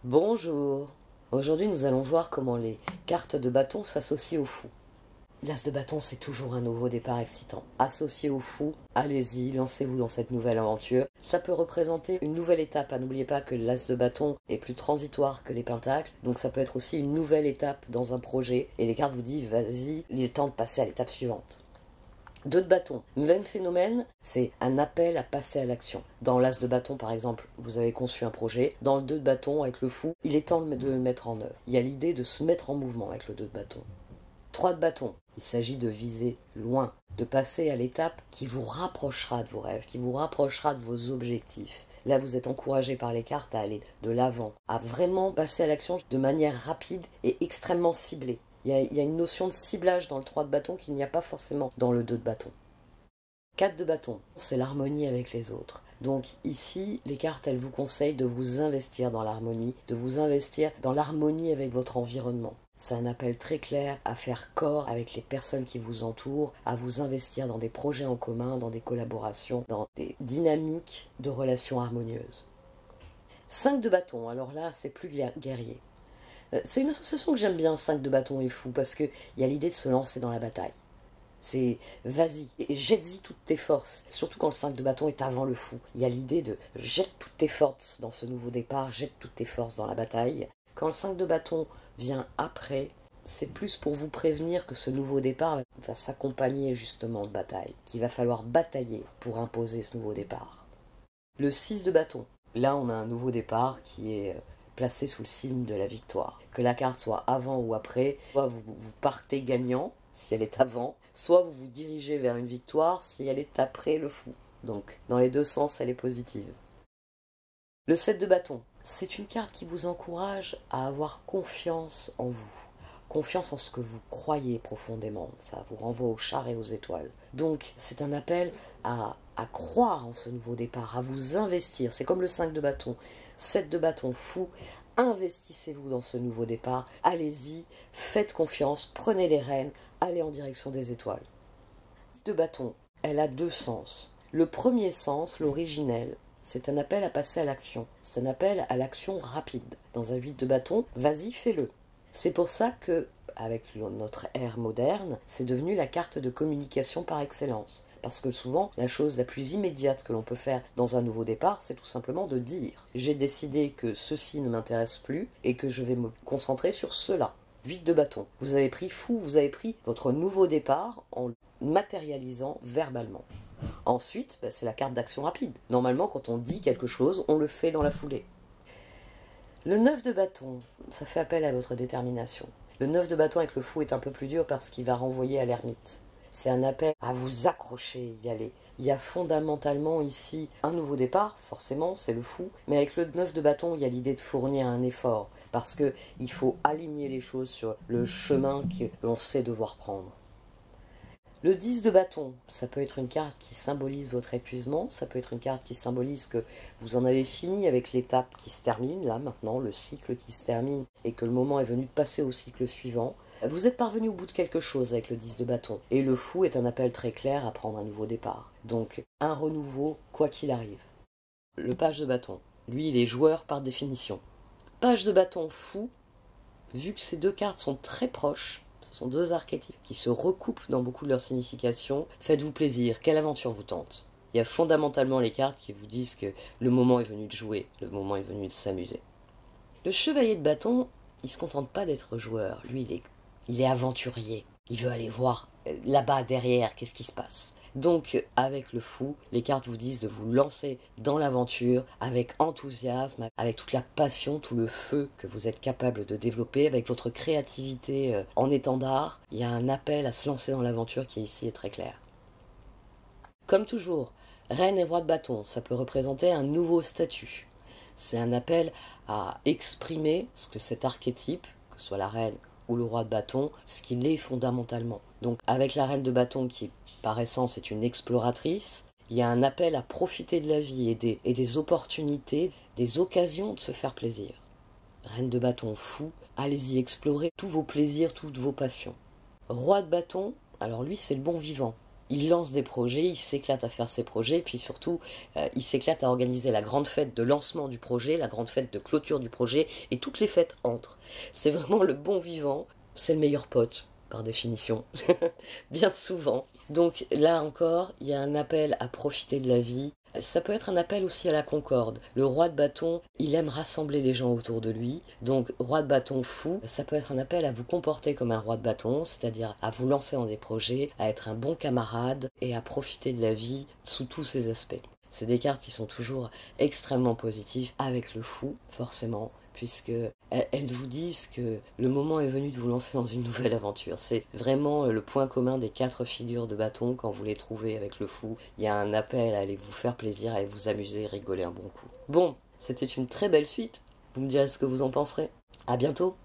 Bonjour. Aujourd'hui, nous allons voir comment les cartes de bâton s'associent au fou. L'as de bâton, c'est toujours un nouveau départ excitant. Associé au fou, allez-y, lancez-vous dans cette nouvelle aventure. Ça peut représenter une nouvelle étape. N'oubliez pas que l'as de bâton est plus transitoire que les pentacles, donc ça peut être aussi une nouvelle étape dans un projet. Et les cartes vous disent, vas-y, il est temps de passer à l'étape suivante. 2 de bâton, même phénomène, c'est un appel à passer à l'action. Dans l'as de bâton, par exemple, vous avez conçu un projet. Dans le 2 de bâton, avec le fou, il est temps de le mettre en œuvre. Il y a l'idée de se mettre en mouvement avec le 2 de bâton. 3 de bâton, il s'agit de viser loin, de passer à l'étape qui vous rapprochera de vos rêves, qui vous rapprochera de vos objectifs. Là, vous êtes encouragé par les cartes à aller de l'avant, à vraiment passer à l'action de manière rapide et extrêmement ciblée. Il y a une notion de ciblage dans le 3 de bâton qu'il n'y a pas forcément dans le 2 de bâton. 4 de bâton, c'est l'harmonie avec les autres. Donc ici, les cartes, elles vous conseillent de vous investir dans l'harmonie, de vous investir dans l'harmonie avec votre environnement. C'est un appel très clair à faire corps avec les personnes qui vous entourent, à vous investir dans des projets en commun, dans des collaborations, dans des dynamiques de relations harmonieuses. 5 de bâton, alors là, c'est plus guerrier. C'est une association que j'aime bien, 5 de bâton et fou, parce qu'il y a l'idée de se lancer dans la bataille. C'est vas-y, et jette-y toutes tes forces. Surtout quand le 5 de bâton est avant le fou. Il y a l'idée de jette toutes tes forces dans ce nouveau départ, jette toutes tes forces dans la bataille. Quand le 5 de bâton vient après, c'est plus pour vous prévenir que ce nouveau départ va s'accompagner justement de bataille, qu'il va falloir batailler pour imposer ce nouveau départ. Le 6 de bâton, là on a un nouveau départ qui est placé sous le signe de la victoire. Que la carte soit avant ou après, soit vous partez gagnant si elle est avant, soit vous vous dirigez vers une victoire si elle est après le fou. Donc dans les deux sens, elle est positive. Le 7 de bâton, c'est une carte qui vous encourage à avoir confiance en vous. Confiance en ce que vous croyez profondément. Ça vous renvoie aux chars et aux étoiles. Donc c'est un appel à croire en ce nouveau départ, à vous investir. C'est comme le 5 de bâton. 7 de bâton, fou. Investissez-vous dans ce nouveau départ. Allez-y, faites confiance, prenez les rênes, allez en direction des étoiles. De bâton, elle a deux sens. Le premier sens, l'originel, c'est un appel à passer à l'action. C'est un appel à l'action rapide. Dans un 8 de bâton, vas-y, fais-le. C'est pour ça que, avec notre ère moderne, c'est devenu la carte de communication par excellence. Parce que souvent, la chose la plus immédiate que l'on peut faire dans un nouveau départ, c'est tout simplement de dire « J'ai décidé que ceci ne m'intéresse plus et que je vais me concentrer sur cela ». 8 de bâton. Vous avez pris fou, vous avez pris votre nouveau départ en matérialisant verbalement. Ensuite, c'est la carte d'action rapide. Normalement, quand on dit quelque chose, on le fait dans la foulée. Le 9 de bâton, ça fait appel à votre détermination. Le 9 de bâton avec le fou est un peu plus dur parce qu'il va renvoyer à l'ermite. C'est un appel à vous accrocher, y aller. Il y a fondamentalement ici un nouveau départ, forcément, c'est le fou. Mais avec le 9 de bâton, il y a l'idée de fournir un effort. Parce qu'il faut aligner les choses sur le chemin que l'on sait devoir prendre. Le 10 de bâton, ça peut être une carte qui symbolise votre épuisement, ça peut être une carte qui symbolise que vous en avez fini avec l'étape qui se termine, là maintenant, le cycle qui se termine, et que le moment est venu de passer au cycle suivant. Vous êtes parvenu au bout de quelque chose avec le 10 de bâton, et le fou est un appel très clair à prendre un nouveau départ. Donc, un renouveau, quoi qu'il arrive. Le page de bâton, lui, il est joueur par définition. Page de bâton fou, vu que ces deux cartes sont très proches, ce sont deux archétypes qui se recoupent dans beaucoup de leur signification. Faites-vous plaisir, quelle aventure vous tente? Il y a fondamentalement les cartes qui vous disent que le moment est venu de jouer, le moment est venu de s'amuser. Le chevalier de bâton, il ne se contente pas d'être joueur, lui il est aventurier. Il veut aller voir là-bas derrière, qu'est-ce qui se passe. Donc, avec le fou, les cartes vous disent de vous lancer dans l'aventure avec enthousiasme, avec toute la passion, tout le feu que vous êtes capable de développer, avec votre créativité en étendard. Il y a un appel à se lancer dans l'aventure qui ici est très clair. Comme toujours, reine et roi de bâton, ça peut représenter un nouveau statut. C'est un appel à exprimer ce que cet archétype, que ce soit la reine ou le roi de bâton, ce qu'il est fondamentalement. Donc avec la reine de bâton qui par essence est une exploratrice, il y a un appel à profiter de la vie et des opportunités, des occasions de se faire plaisir. Reine de bâton fou, allez-y explorer tous vos plaisirs, toutes vos passions. Roi de bâton, alors lui c'est le bon vivant. il lance des projets, il s'éclate à faire ses projets, puis surtout, il s'éclate à organiser la grande fête de lancement du projet, la grande fête de clôture du projet, et toutes les fêtes entrent. C'est vraiment le bon vivant, c'est le meilleur pote, par définition, bien souvent. Donc là encore, il y a un appel à profiter de la vie. Ça peut être un appel aussi à la concorde. Le roi de bâton, il aime rassembler les gens autour de lui. Donc, roi de bâton fou, ça peut être un appel à vous comporter comme un roi de bâton, c'est-à-dire à vous lancer dans des projets, à être un bon camarade et à profiter de la vie sous tous ses aspects. C'est des cartes qui sont toujours extrêmement positives avec le fou, forcément, puisque elles vous disent que le moment est venu de vous lancer dans une nouvelle aventure. C'est vraiment le point commun des 4 figures de bâton quand vous les trouvez avec le fou. Il y a un appel à aller vous faire plaisir, à aller vous amuser, rigoler un bon coup. Bon, c'était une très belle suite. Vous me direz ce que vous en penserez. À bientôt.